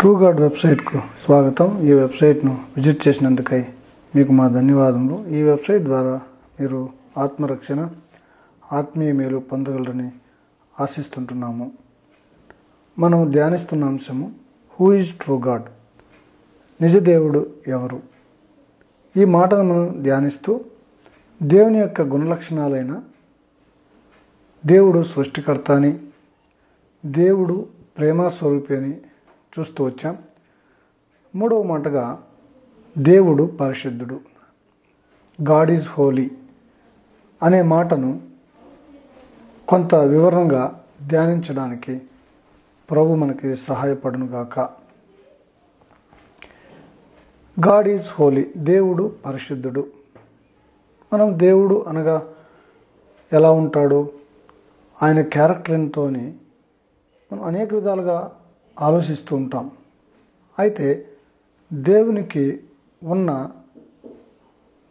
True God వెబ్సైట్కు స్వాగతం. ఈ వెబ్సైట్ను విజిట్ చేసినందుకై మీకు మా ధన్యవాదములు. ఈ వెబ్సైట్ ద్వారా మీరు ఆత్మరక్షణ, ఆత్మీయ మేలు పొందగలరని ఆశిస్తుంటున్నాము. మనం ధ్యానిస్తున్న అంశము హూ ఈజ్ ట్రూ గాడ్, నిజ దేవుడు ఎవరు? ఈ మాటను మనం ధ్యానిస్తూ దేవుని యొక్క గుణలక్షణాలైన దేవుడు సృష్టికర్త అని, దేవుడు ప్రేమస్వరూపి అని చూస్తూ వచ్చాం. మూడవ మాటగా దేవుడు పరిశుద్ధుడు, గాడ్ ఈజ్ హోలీ అనే మాటను కొంత వివరంగా ధ్యానించడానికి ప్రభు మనకి సహాయపడునుగాక. గాడ్ ఈజ్ హోలీ, దేవుడు పరిశుద్ధుడు. మనం దేవుడు అనగా ఎలా ఉంటాడో, ఆయన క్యారెక్టర్ ఎంతో అని మనం అనేక విధాలుగా ఆలోచిస్తూ ఉంటాం. అయితే దేవునికి ఉన్న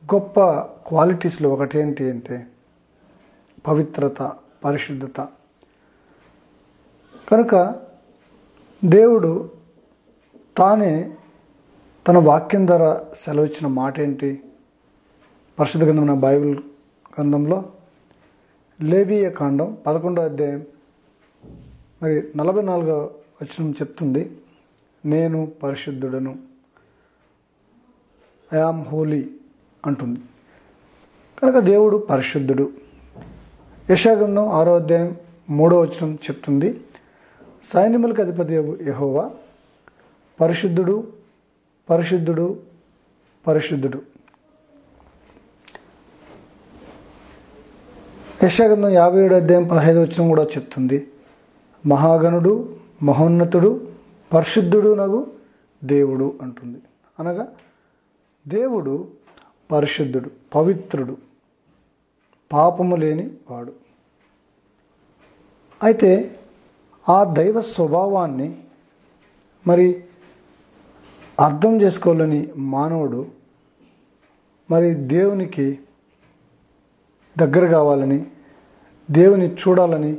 గొప్ప క్వాలిటీస్లో ఒకటి ఏంటి అంటే పవిత్రత, పరిశుద్ధత. కనుక దేవుడు తానే తన వాక్యం ద్వారా సెలవిచ్చిన మాట ఏంటి? పరిశుద్ధ గ్రంథమైన బైబిల్ గ్రంథంలో లేవీయ కాండం 11వ అధ్యాయం 44వ వచనం చెప్తుంది, నేను పరిశుద్ధుడను, ఐ యామ్ హోలీ అంటుంది. కనుక దేవుడు పరిశుద్ధుడు. యెషయా గ్రంథం 6వ అధ్యాయం 3వ వచనం చెప్తుంది, సైన్యములకు అధిపతి యెహోవా పరిశుద్ధుడు, పరిశుద్ధుడు, పరిశుద్ధుడు. యెషయా గ్రంథం 57వ అధ్యాయం 15వ వచనం కూడా చెప్తుంది, మహాగణుడు, మహోన్నతుడు, పరిశుద్ధుడు నగు దేవుడు అంటుంది. అనగా దేవుడు పరిశుద్ధుడు, పవిత్రుడు, పాపము లేని వాడు. అయితే ఆ దైవ స్వభావాన్ని మరి అర్థం చేసుకోవాలని మానవుడు మరి దేవునికి దగ్గర కావాలని, దేవుని చూడాలని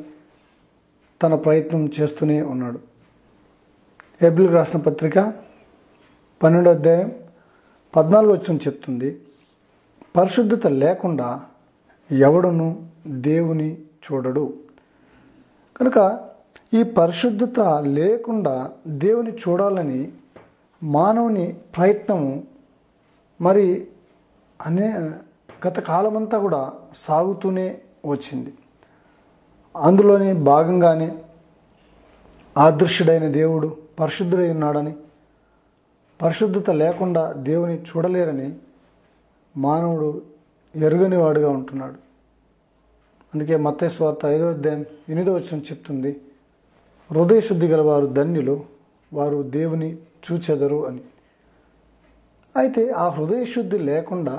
తన ప్రయత్నం చేస్తూనే ఉన్నాడు. హెబ్రీయులకు రాసిన పత్రిక 12వ అధ్యాయం 14వ వచనం చెప్తుంది, పరిశుద్ధత లేకుండా ఎవడును దేవుని చూడడు. కనుక ఈ పరిశుద్ధత లేకుండా దేవుని చూడాలని మానవుని ప్రయత్నము మరి గత కాలమంతా కూడా సాగుతూనే వచ్చింది. అందులోని భాగంగానే అదృశ్యుడైన దేవుడు పరిశుద్ధుడై ఉన్నాడని, పరిశుద్ధత లేకుండా దేవుని చూడలేరని మానవుడు ఎరుగని వాడుగా ఉంటున్నాడు. అందుకే మత్తయి సువార్త 5వ అధ్యాయం 8వ వచనం చెప్తుంది, హృదయ శుద్ధి గలవారు ధన్యులు, వారు దేవుని చూచెదరు అని. అయితే ఆ హృదయ శుద్ధి లేకుండా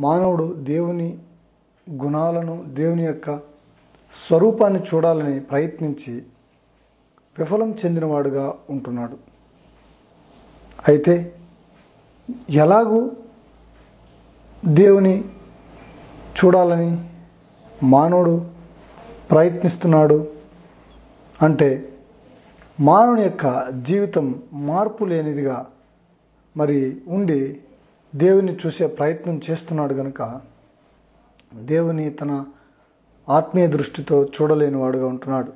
మానవుడు దేవుని గుణాలను, దేవుని యొక్క స్వరూపాన్ని చూడాలని ప్రయత్నించి విఫలం చెందినవాడుగా ఉంటున్నాడు. అయితే ఎలాగూ దేవుని చూడాలని మానవుడు ప్రయత్నిస్తున్నాడు అంటే మానవుని యొక్క జీవితం మార్పు లేనిదిగా మరి ఉండి దేవుని చూసే ప్రయత్నం చేస్తున్నాడు కనుక దేవుని తన ఆత్మీయ దృష్టితో చూడలేని వాడుగా ఉంటున్నాడు.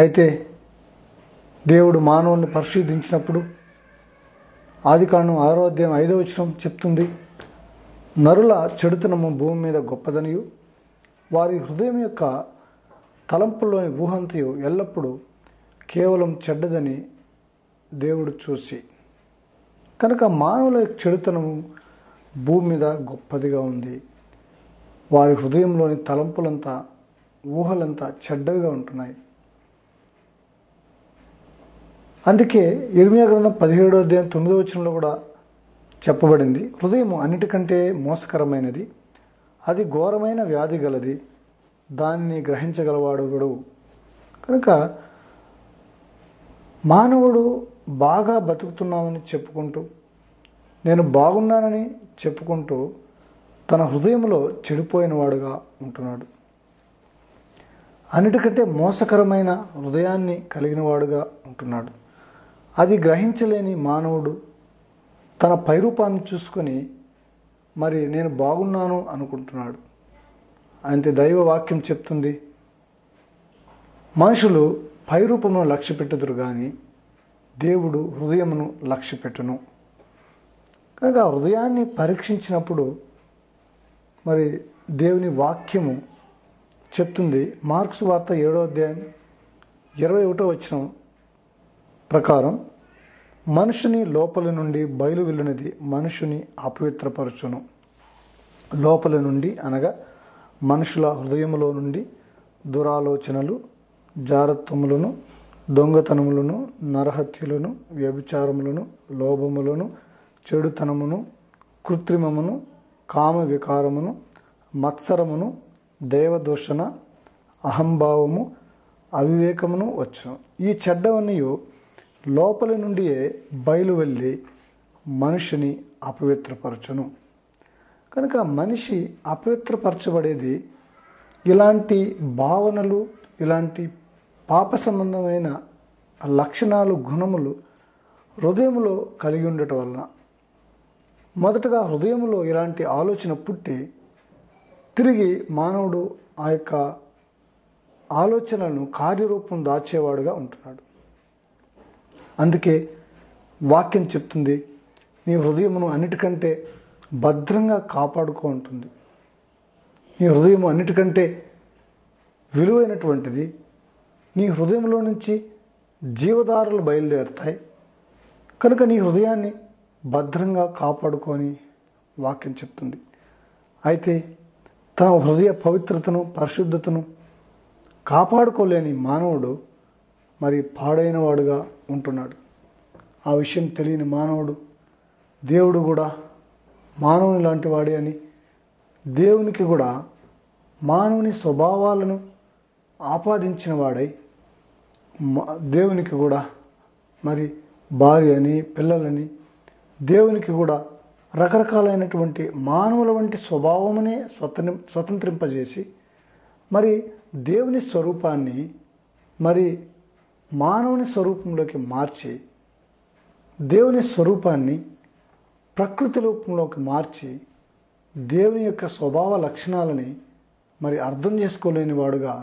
అయితే దేవుడు మానవుల్ని పరిశీలించినప్పుడు ఆదికాండం 6వ అధ్యాయం 5వ వచనం చెప్తుంది, నరుల చెడుతనము భూమి మీద గొప్పదనియు, వారి హృదయం యొక్క తలంపుల్లోని ఊహంతయు ఎల్లప్పుడూ కేవలం చెడ్డదని దేవుడు చూసి. కనుక మానవుల చెడుతనము భూమి మీద గొప్పదిగా ఉంది. వారి హృదయంలోని తలంపులంతా, ఊహలంతా చెడ్డవిగా ఉంటున్నాయి. అందుకే ఇర్మియా గ్రంథం 17వ అధ్యాయం 9వ వచనంలో కూడా చెప్పబడింది, హృదయం అన్నిటికంటే మోసకరమైనది, అది ఘోరమైన వ్యాధి గలది, దానిని గ్రహించగలవాడు ఎవడు? కనుక మానవుడు బాగా బతుకుతున్నామని చెప్పుకుంటూ, నేను బాగున్నానని చెప్పుకుంటూ తన హృదయంలో చెడిపోయిన వాడుగా ఉంటున్నాడు. అన్నిటికంటే మోసకరమైన హృదయాన్ని కలిగిన వాడుగా ఉంటున్నాడు. అది గ్రహించలేని మానవుడు తన పైరూపాన్ని చూసుకొని మరి నేను బాగున్నాను అనుకుంటున్నాడు. అంతే దైవ వాక్యం చెప్తుంది, మనుషులు పైరూపమును లక్ష్య పెట్టుదురు కానీ దేవుడు హృదయమును లక్ష్య పెట్టును. కనుక ఆ హృదయాన్ని పరీక్షించినప్పుడు మరి దేవుని వాక్యము చెప్తుంది. మార్క్స్ వార్త 7వ అధ్యాయం 21వ వచనం ప్రకారం, మనుషుని లోపలి నుండి బయలు వెళ్ళినది మనుషుని అపవిత్రపరచును. లోపలి నుండి అనగా మనుషుల హృదయములో నుండి దురాలోచనలు, జారత్వములను, దొంగతనములను, నరహత్యలను, వ్యభిచారములను, లోభములను, చెడుతనమును, కృత్రిమమును, కామ వికారమును, మత్సరమును, దేవదూషణ, అహంభావము, అవివేకమును వచ్చును. ఈ చెడ్డవన్నీ లోపలి నుండియే బయలు వెళ్ళి మనిషిని అపవిత్రపరచును. కనుక మనిషి అపవిత్రపరచబడేది ఇలాంటి భావనలు, ఇలాంటి పాప సంబంధమైన లక్షణాలు, గుణములు హృదయంలో కలిగి ఉండటం వలన. మొదటగా హృదయంలో ఇలాంటి ఆలోచన పుట్టి తిరిగి మానవుడు ఆ యొక్క ఆలోచనలను కార్యరూపం దాచేవాడుగా ఉంటున్నాడు. అందుకే వాక్యం చెప్తుంది, నీ హృదయమును అన్నిటికంటే భద్రంగా కాపాడుకో ఉంటుంది. నీ హృదయము అన్నిటికంటే విలువైనటువంటిది. నీ హృదయంలో నుంచి జీవధారలు బయలుదేరుతాయి. కనుక నీ హృదయాన్ని భద్రంగా కాపాడుకొని వాక్యం చెప్తుంది. అయితే తన హృదయ పవిత్రతను, పరిశుద్ధతను కాపాడుకోలేని మానవుడు మరి పాడైన వాడుగా ఉంటున్నాడు. ఆ విషయం తెలియని మానవుడు దేవుడు కూడా మానవుని లాంటి వాడే అని, దేవునికి కూడా మానవుని స్వభావాలను ఆపాదించిన వాడై దేవునికి కూడా మరి భార్య అని, పిల్లలని, దేవునికి కూడా రకరకాలైనటువంటి మానవుల వంటి స్వభావమునే స్వతంత్రింపజేసి మరి దేవుని స్వరూపాన్ని మరి మానవుని స్వరూపంలోకి మార్చి, దేవుని స్వరూపాన్ని ప్రకృతి రూపంలోకి మార్చి దేవుని యొక్క స్వభావ లక్షణాలని మరి అర్థం చేసుకోలేని వాడుగా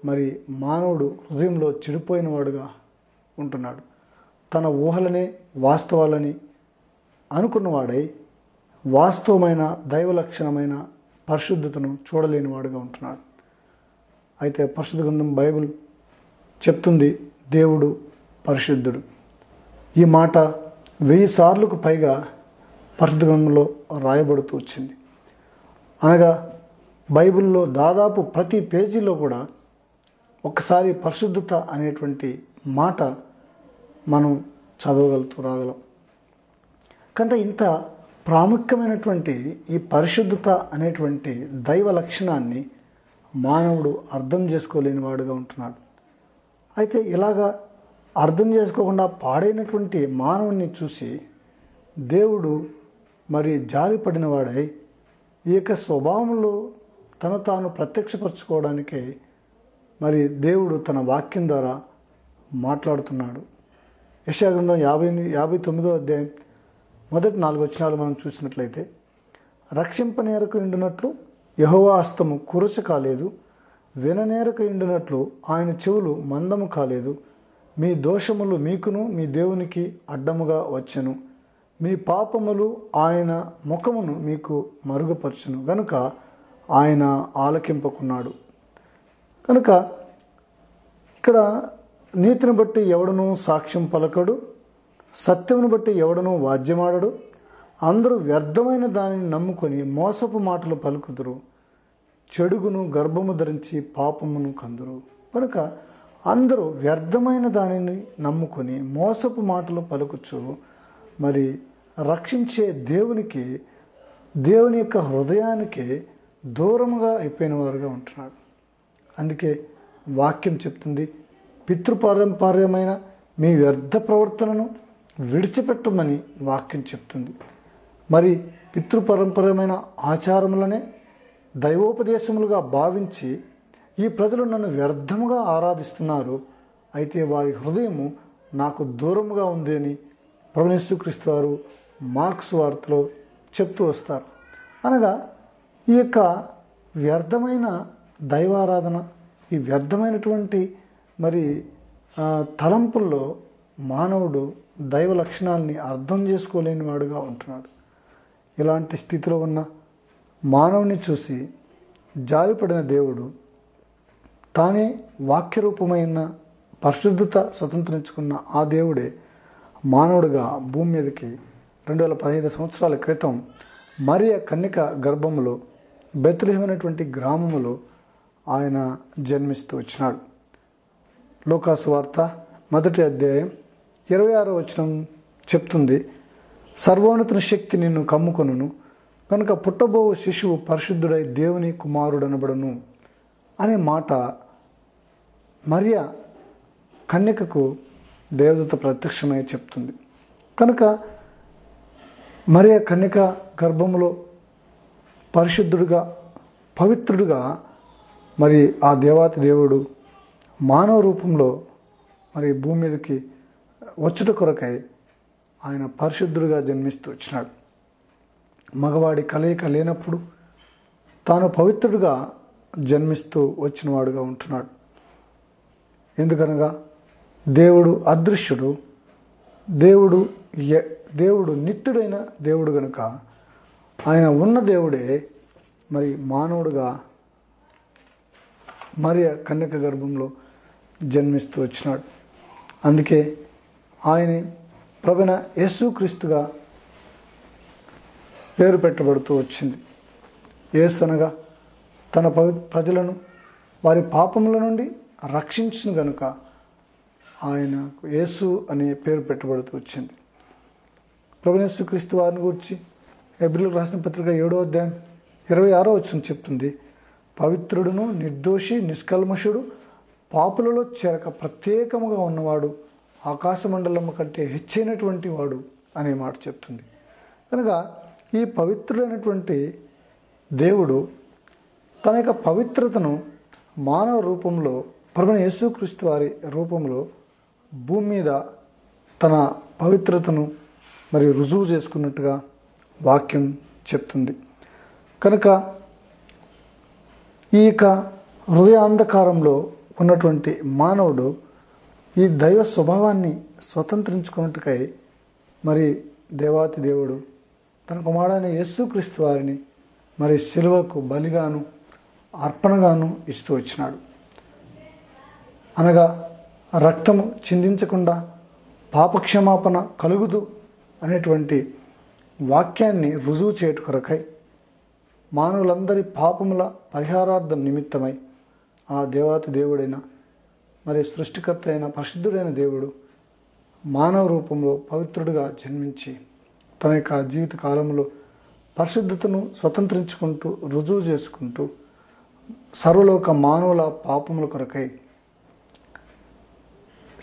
మరి మానవుడు హృదయంలో చెడిపోయిన వాడుగా ఉంటున్నాడు. తన ఊహలనే వాస్తవాలని అనుకున్నవాడై వాస్తవమైన దైవ లక్షణమైన పరిశుద్ధతను చూడలేని వాడుగా ఉంటున్నాడు. అయితే పరిశుద్ధ గ్రంథం బైబిల్ చెప్తుంది, దేవుడు పరిశుద్ధుడు. ఈ మాట 1000 సార్లకు పైగా పరిశుద్ధ గ్రంథంలో రాయబడుతూ వచ్చింది. అనగా బైబిల్లో దాదాపు ప్రతి పేజీలో కూడా ఒక్కసారి పరిశుద్ధత అనేటువంటి మాట మనం రాగలం. కనుక ఇంత ప్రాముఖ్యమైనటువంటి ఈ పరిశుద్ధత అనేటువంటి దైవ లక్షణాన్ని మానవుడు అర్థం చేసుకోలేని వాడుగా ఉంటున్నాడు. అయితే ఇలాగా అర్థం చేసుకోకుండా పాడైనటువంటి మానవుని చూసి దేవుడు మరి జాలిపడిన వాడై ఈ యొక్క స్వభావంలో తను తాను ప్రత్యక్షపరచుకోవడానికి మరి దేవుడు తన వాక్యం ద్వారా మాట్లాడుతున్నాడు. యెషయా గ్రంథం 59వ అధ్యాయం మొదటి 4 వచనాలు మనం చూసినట్లయితే, రక్షింపనేరకు ఇండునట్లు యెహోవా హస్తము కురచ కాలేదు, విననేరకు ఇండునట్లు ఆయన చెవులు మందము కాలేదు. మీ దోషములు మీకును మీ దేవునికి అడ్డముగా వచ్చెను, మీ పాపములు ఆయన ముఖమును మీకు మరుగుపరచును గనుక ఆయన ఆలకింపకున్నాడు. కనుక ఇక్కడ నీతిని బట్టి ఎవడనూ సాక్ష్యం పలకడు, సత్యమును బట్టి ఎవడనూ వాద్యమాడడు. అందరూ వ్యర్థమైన దానిని నమ్ముకొని మోసపు మాటలు పలుకుదురు, చెడుగును గర్భము ధరించి పాపమును కందురు. కనుక అందరూ వ్యర్థమైన దానిని నమ్ముకొని మోసపు మాటలు పలుకుచు మరి రక్షించే దేవుని యొక్క హృదయానికి దూరముగా అయిపోయిన వారుగా ఉంటున్నాడు. అందుకే వాక్యం చెప్తుంది, పితృపారంపర్యమైన మీ వ్యర్థ ప్రవర్తనను విడిచిపెట్టమని వాక్యం చెప్తుంది. మరి పితృపరంపరమైన ఆచారములనే దైవోపదేశములుగా భావించి ఈ ప్రజలు నన్ను వ్యర్థముగా ఆరాధిస్తున్నారు, అయితే వారి హృదయము నాకు దూరముగా ఉంది అని ప్రభువైన యేసుక్రీస్తు వారు మార్క్స్ వార్తలో చెప్తూ వస్తారు. అనగా ఈ యొక్క వ్యర్థమైన దైవారాధన, ఈ వ్యర్థమైనటువంటి మరి తలంపుల్లో మానవుడు దైవ లక్షణాలని అర్థం చేసుకోలేని వాడుగా ఉంటున్నాడు. ఇలాంటి స్థితిలో ఉన్న మానవుని చూసి జాలిపడిన దేవుడు తానే వాక్యరూపమైన పరిశుద్ధత స్వతంత్రించుకున్న ఆ దేవుడే మానవుడిగా భూమి మీదకి 2015 సంవత్సరాల క్రితం మరియ కన్యక గర్భములో బెత్లెహేము అనేటువంటి గ్రామములో ఆయన జన్మిస్తూ వచ్చినాడు. లూకాసు వార్త 1వ అధ్యాయం 26వ వచనం చెప్తుంది, సర్వోన్నతుని శక్తి నిన్ను కమ్ముకొనును, కనుక పుట్టబోవు శిశువు పరిశుద్ధుడై దేవుని కుమారుడనబడును అనే మాట మరియ కన్యకకు దేవదూత ప్రత్యక్షమై చెప్తుంది. కనుక మరియ కన్యక గర్భములో పరిశుద్ధుడుగా పవిత్రుడుగా మరి ఆ దేవాతి దేవుడు మానవ రూపంలో మరి భూమి మీదకి వచ్చుట కొరకై ఆయన పరిశుద్ధుడుగా జన్మిస్తూ వచ్చినాడు. మగవాడి కలయిక లేనప్పుడు తాను పవిత్రుడుగా జన్మిస్తూ వచ్చినవాడుగా ఉంటున్నాడు. ఎందుకనగా దేవుడు అదృశ్యుడు, దేవుడు నిత్యుడైన దేవుడు గనుక ఆయన ఉన్న దేవుడే మరి మానవుడుగా మరియ కన్యక గర్భంలో జన్మిస్తూ వచ్చినాడు. అందుకే ఆయన ప్రభువైన యేసుక్రీస్తుగా పేరు పెట్టబడుతూ వచ్చింది. యేసు అనగా తన ప్రజలను వారి పాపముల నుండి రక్షించును గనుక ఆయనకు యేసు అనే పేరు పెట్టబడుతూ వచ్చింది. ప్రభువైన యేసుక్రీస్తు వారిని గురించి హెబ్రీయులకు రాసిన పత్రిక 7వ అధ్యాయం 26వ వచనం చెప్తుంది, పవిత్రుడును నిర్దోషి నిష్కల్మషుడు పాపులలో చేరక ప్రత్యేకముగా ఉన్నవాడు ఆకాశమండలము కంటే హెచ్చైనటువంటి వాడు అనే మాట చెప్తుంది. కనుక ఈ పవిత్రుడైనటువంటి దేవుడు తన యొక్క పవిత్రతను మానవ రూపంలో ప్రభువైన యేసుక్రీస్తు వారి రూపంలో భూమి మీద తన పవిత్రతను మరి రుజువు చేసుకున్నట్టుగా వాక్యం చెప్తుంది. కనుక ఈ యొక్క హృదయాంధకారంలో ఉన్నటువంటి మానవుడు ఈ దైవ స్వభావాన్ని స్వతంత్రించుకున్నట్టుకై మరి దేవాతి దేవుడు తన కుమారుడైన యేసుక్రీస్తు వారిని మరి శిలువకు బలిగాను అర్పణగాను ఇస్తూ వచ్చినాడు. అనగా రక్తము చిందించకుండా పాపక్షమాపణ కలుగుదు అనేటువంటి వాక్యాన్ని రుజువు చేయుట కొరకై మానవులందరి పాపముల పరిహారార్థం నిమిత్తమై ఆ దేవాతి దేవుడైన మరి సృష్టికర్త అయిన పరిశుద్ధుడైన దేవుడు మానవ రూపంలో పవిత్రుడిగా జన్మించి తన యొక్క జీవిత కాలంలో పరిశుద్ధతను స్వతంత్రించుకుంటూ రుజువు చేసుకుంటూ సర్వలోక మానవుల పాపముల కొరకై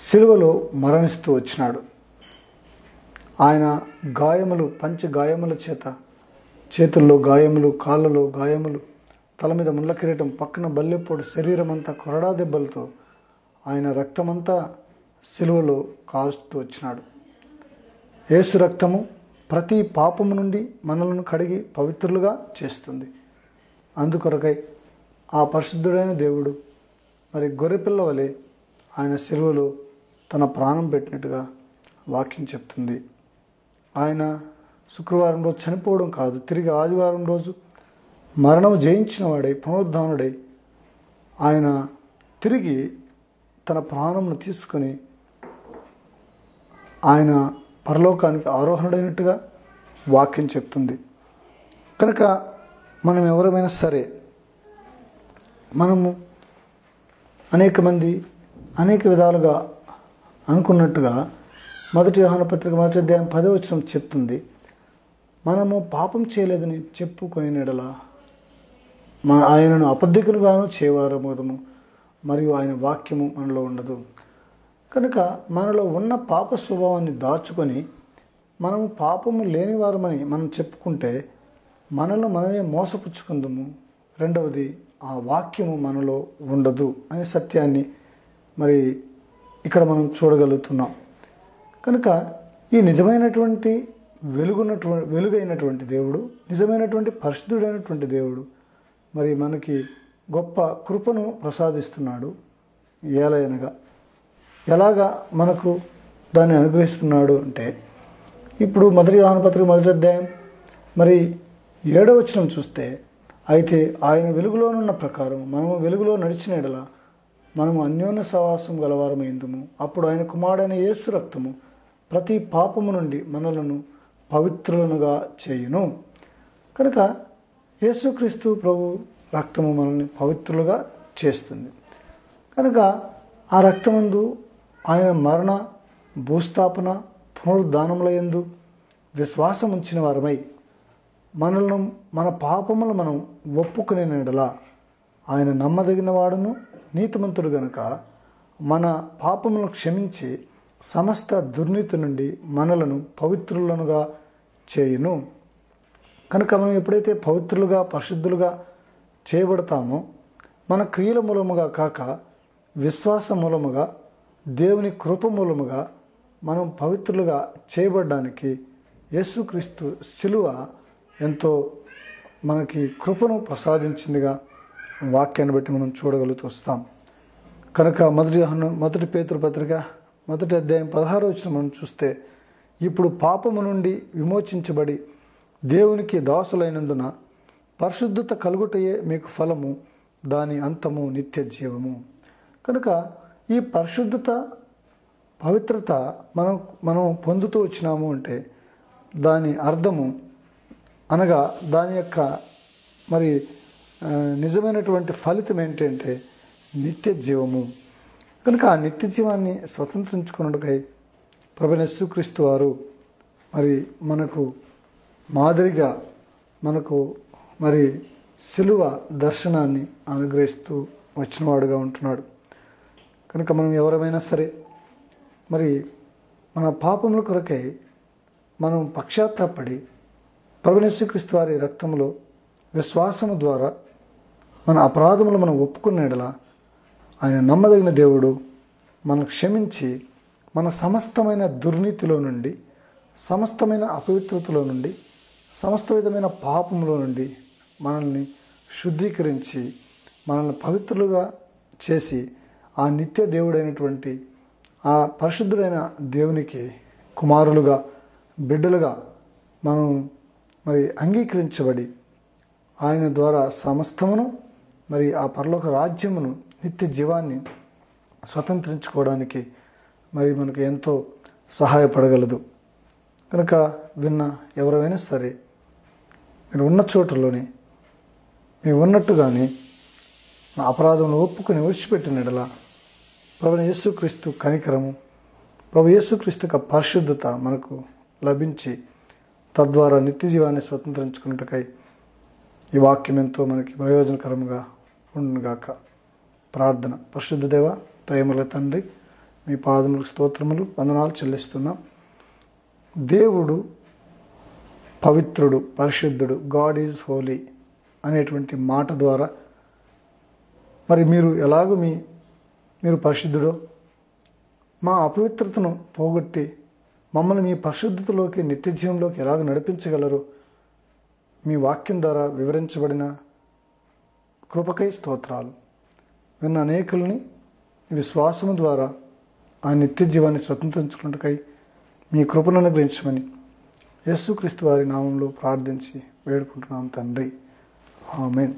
సిలువలో మరణిస్తూ వచ్చినాడు. ఆయన గాయములు పంచగాయముల చేత, చేతుల్లో గాయములు, కాళ్ళలో గాయములు, తల మీద ముళ్ళ కిరీటం, పక్కన బల్లెపోటు, శరీరం అంతా కొరడా దెబ్బలతో ఆయన రక్తమంతా సిలువలో కారుస్తూ వచ్చినాడు. యేసు రక్తము ప్రతి పాపము నుండి మనలను కడిగి పవిత్రులుగా చేస్తుంది. అందుకొరకై ఆ పరిశుద్ధుడైన దేవుడు మరి గొర్రెపిల్ల వలె ఆయన సిలువలో తన ప్రాణం పెట్టినట్టుగా వాక్యం చెప్తుంది. ఆయన శుక్రవారం రోజు చనిపోవడం కాదు, తిరిగి ఆదివారం రోజు మరణం జయించిన వాడై పునరుద్ధానుడై ఆయన తిరిగి తన ప్రాణంను తీసుకొని ఆయన పరలోకానికి ఆరోహణుడైనట్టుగా వాక్యం చెప్తుంది. కనుక మనం ఎవరైనా సరే మనము అనేక మంది అనేక విధాలుగా అనుకున్నట్టుగా 1 యోహాను పత్రిక 1వ అధ్యాయం 10వ వచనం చెప్తుంది, మనము పాపం చేయలేదని చెప్పుకొని నెడల ఆయనను అబద్ధికులుగాను చేయవారమోదము, మరియు ఆయన వాక్యము మనలో ఉండదు. కనుక మనలో ఉన్న పాప స్వభావాన్ని దాచుకొని మనము పాపము లేనివారమని మనం చెప్పుకుంటే మనలో మనమే మోసపుచ్చుకుందాము. రెండవది ఆ వాక్యము మనలో ఉండదు అనే సత్యాన్ని మరి ఇక్కడ మనం చూడగలుగుతున్నాం. కనుక ఈ నిజమైనటువంటి వెలుగైనటువంటి దేవుడు, నిజమైనటువంటి పరిశుద్ధుడైనటువంటి దేవుడు మరి మనకి గొప్ప కృపను ప్రసాదిస్తున్నాడు. ఎలాగా మనకు దాన్ని అనుగ్రహిస్తున్నాడు అంటే, ఇప్పుడు మొదటి యోహాను పత్రిక 1వ అధ్యాయం మరి 7వ వచనం చూస్తే, అయితే ఆయన వెలుగులోనున్న ప్రకారం మనము వెలుగులో నడిచిన ఎడల మనము అన్యోన్య సహవాసం గలవారమైందుము. అప్పుడు ఆయన కుమారుడైన యేసు రక్తము ప్రతి పాపము నుండి మనలను పవిత్రులనుగా చేయును. కనుక యేసుక్రీస్తు ప్రభు రక్తము మనల్ని పవిత్రులుగా చేస్తుంది. కనుక ఆ రక్తమందు ఆయన మరణ, భూస్థాపన, పునరుద్ధానముల యందు విశ్వాసం ఉంచిన వారమై మనలను, మన పాపములు మనం ఒప్పుకునే ఎడల ఆయన నమ్మదగిన వాడును నీతిమంతుడు గనుక మన పాపములను క్షమించి సమస్త దుర్నీతి నుండి మనలను పవిత్రులనుగా చేయును. కనుక మనం ఎప్పుడైతే పవిత్రులుగా, పరిశుద్ధులుగా చేయబడతామో, మన క్రియల మూలముగా కాక విశ్వాస మూలముగా, దేవుని కృప మూలముగా మనం పవిత్రులుగా చేయబడడానికి యేసుక్రీస్తు శిలువ ఎంతో మనకి కృపను ప్రసాదించిందిగా వాక్యాన్ని బట్టి మనం చూడగలుగుతూ వస్తాం. కనుక మొదటి పేతురు పత్రిక 1వ అధ్యాయం 16వ వచనం మనం చూస్తే, ఇప్పుడు పాపము నుండి విమోచించబడి దేవునికి దాసులైనందున పరిశుద్ధత కలుగుటయే మీకు ఫలము, దాని అంతము నిత్య జీవము. కనుక ఈ పరిశుద్ధత, పవిత్రత మనం పొందుతూ వచ్చినాము అంటే దాని అర్థము అనగా దాని యొక్క మరి నిజమైనటువంటి ఫలితం ఏంటంటే నిత్య జీవము. కనుక ఆ నిత్య జీవాన్ని స్వతంత్రించుకున్నట్టుకై ప్రభువైన యేసుక్రీస్తు వారు మరి మనకు మాదిరిగా మనకు మరి శిలువ దర్శనాన్ని అనుగ్రహిస్తూ వచ్చినవాడుగా ఉంటున్నాడు. కనుక మనం ఎవరమైనా సరే మరి మన పాపముల కొరకై మనం పశ్చాత్తాపడి ప్రభువైన యేసుక్రీస్తు వారి రక్తంలో విశ్వాసము ద్వారా మన అపరాధములు మనం ఒప్పుకునేలా ఆయన నమ్మదగిన దేవుడు మనం క్షమించి మన సమస్తమైన దుర్నీతిలో నుండి, సమస్తమైన అపవిత్రతలో నుండి, సమస్త విధమైన పాపములో నుండి మనల్ని శుద్ధీకరించి మనల్ని పవిత్రులుగా చేసి ఆ నిత్య దేవుడైనటువంటి ఆ పరిశుద్ధుడైన దేవునికి కుమారులుగా, బిడ్డలుగా మనం మరి అంగీకరించబడి ఆయన ద్వారా సమస్తమును మరి ఆ పరలోక రాజ్యమును, నిత్య జీవాన్ని స్వతంత్రించుకోవడానికి మరి మనకు ఎంతో సహాయపడగలదు. కనుక విన్న ఎవరైనా సరే మీరు ఉన్న చోటులోనే మీరు ఉన్నట్టుగానే నా అపరాధమును ఒప్పుకొని విడిచిపెట్టిన ఎడల ప్రభువైన యేసుక్రీస్తు కనికరము, ప్రభు యేసుక్రీస్తు యొక్క పరిశుద్ధత మనకు లభించి తద్వారా నిత్య జీవాన్ని స్వతంత్రించుకున్నట్టుకై ఈ వాక్యం ఎంతో మనకి ప్రయోజనకరంగా ఉండుగాక. ప్రార్థన. పరిశుద్ధ దేవ, ప్రేమల తండ్రి, మీ పాదములకు స్తోత్రములు, వందనాలు చెల్లిస్తున్నాం. దేవుడు పవిత్రుడు, పరిశుద్ధుడు, గాడ్ ఈజ్ హోలీ అనేటువంటి మాట ద్వారా మరి మీరు ఎలాగో మీరు పరిశుద్ధుడో మా అపవిత్రతను పోగొట్టి మమ్మల్ని మీ పరిశుద్ధతలోకి, నిత్య జీవంలోకి ఎలాగ నడిపించగలరు మీ వాక్యం ద్వారా వివరించబడిన కృపకై స్తోత్రాలు. విన్న అనేకుల్ని విశ్వాసము ద్వారా ఆ నిత్య జీవాన్ని స్వతంత్రించుకున్నట్టుకై మీ కృపను అనుగ్రహించమని యేసుక్రీస్తు వారి నామంలో ప్రార్థించి వేడుకుంటున్నాం తండ్రి. ఆమేన్.